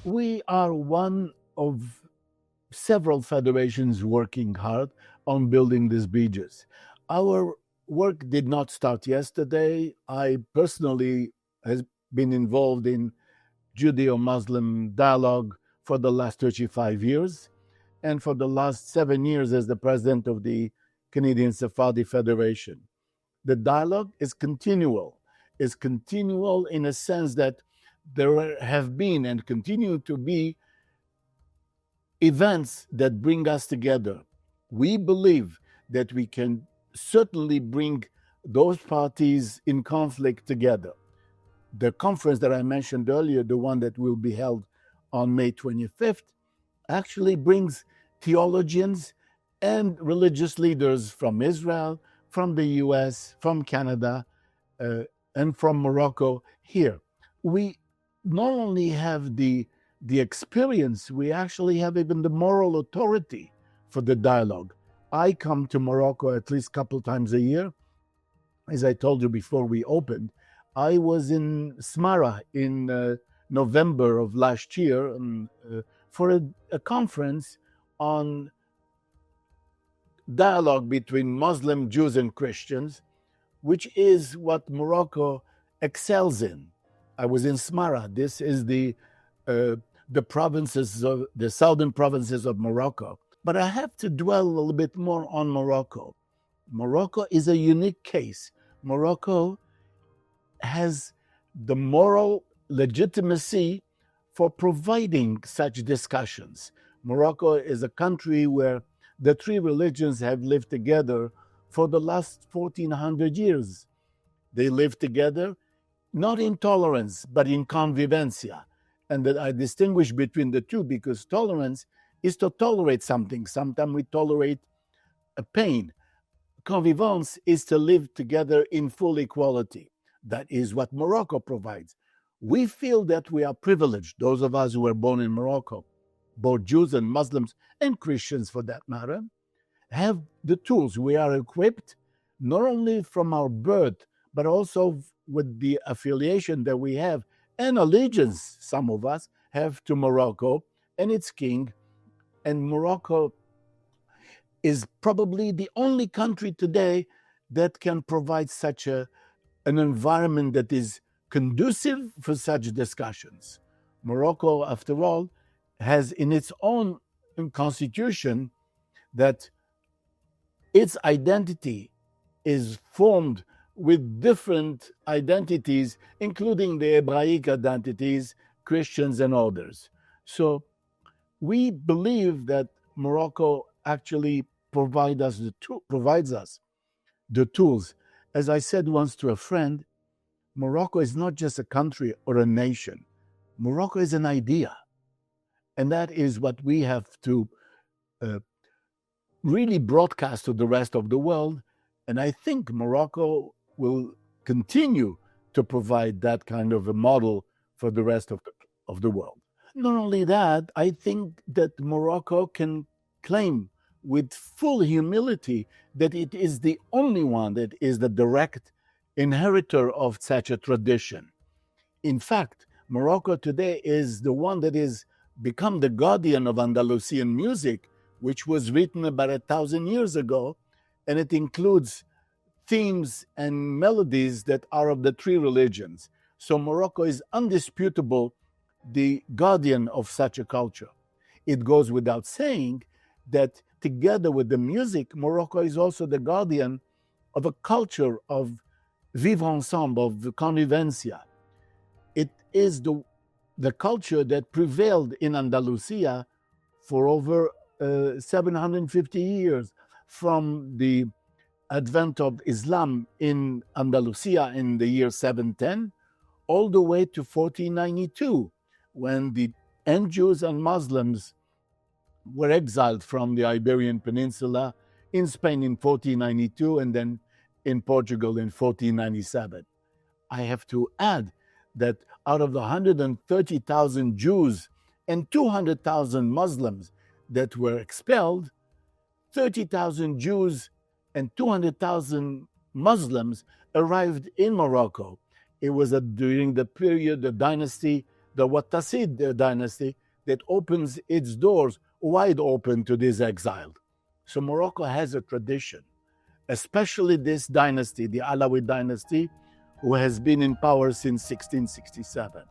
We are one of several federations working hard on building these bridges. Our work did not start yesterday. I personally has been involved in Judeo-Muslim dialogue for the last 35 years, and for the last 7 years as the president of the Canadian Sephardi Federation. The dialogue is continual in a sense that there have been and continue to be events that bring us together. We believe that we can certainly bring those parties in conflict together. The conference that I mentioned earlier, the one that will be held on May 25th, actually brings theologians and religious leaders from Israel, from the US, from Canada, and from Morocco here. We not only have the experience, we actually have even the moral authority for the dialogue. I come to Morocco at least a couple times a year. As I told you before we opened, I was in Smara in November of last year for a conference on dialogue between Muslim Jews and Christians, which is what Morocco excels in. I was in Smara. This is the provinces of the southern provinces of Morocco. But I have to dwell a little bit more on Morocco. Morocco is a unique case. Morocco has the moral legitimacy for providing such discussions. Morocco is a country where the three religions have lived together for the last 1400 years. They live together not in tolerance, but in convivencia. And that I distinguish between the two because tolerance is to tolerate something. Sometimes we tolerate a pain. Convivence is to live together in full equality. That is what Morocco provides. We feel that we are privileged, those of us who were born in Morocco, both Jews and Muslims and Christians for that matter, have the tools. We are equipped not only from our birth, but also with the affiliation that we have and allegiance some of us have to Morocco and its king. And Morocco is probably the only country today that can provide such an environment that is conducive for such discussions. Morocco, after all, has in its own constitution that its identity is formed with different identities, including the Hebraic identities, Christians and others. So we believe that Morocco actually provides us the tools. As I said once to a friend, Morocco is not just a country or a nation. Morocco is an idea. And that is what we have to really broadcast to the rest of the world. And I think Morocco will continue to provide that kind of a model for the rest of the world. Not only that, I think that Morocco can claim with full humility that it is the only one that is the direct inheritor of such a tradition. In fact, Morocco today is the one that is become the guardian of Andalusian music, which was written about 1,000 years ago, and it includes themes and melodies that are of the three religions. So Morocco is undisputable the guardian of such a culture. It goes without saying that together with the music, Morocco is also the guardian of a culture of vivre ensemble, of convivencia. It is the culture that prevailed in Andalusia for over 750 years, from the advent of Islam in Andalusia in the year 710, all the way to 1492, when the Jews and Muslims were exiled from the Iberian Peninsula, in Spain in 1492, and then in Portugal in 1497. I have to add that out of the 130,000 Jews and 200,000 Muslims that were expelled, 30,000 Jews and 200,000 Muslims arrived in Morocco. It was during the period, the dynasty the Wattasid dynasty that opens its doors wide open to these exiled. So Morocco has a tradition, especially this dynasty, the Alawi dynasty, who has been in power since 1667.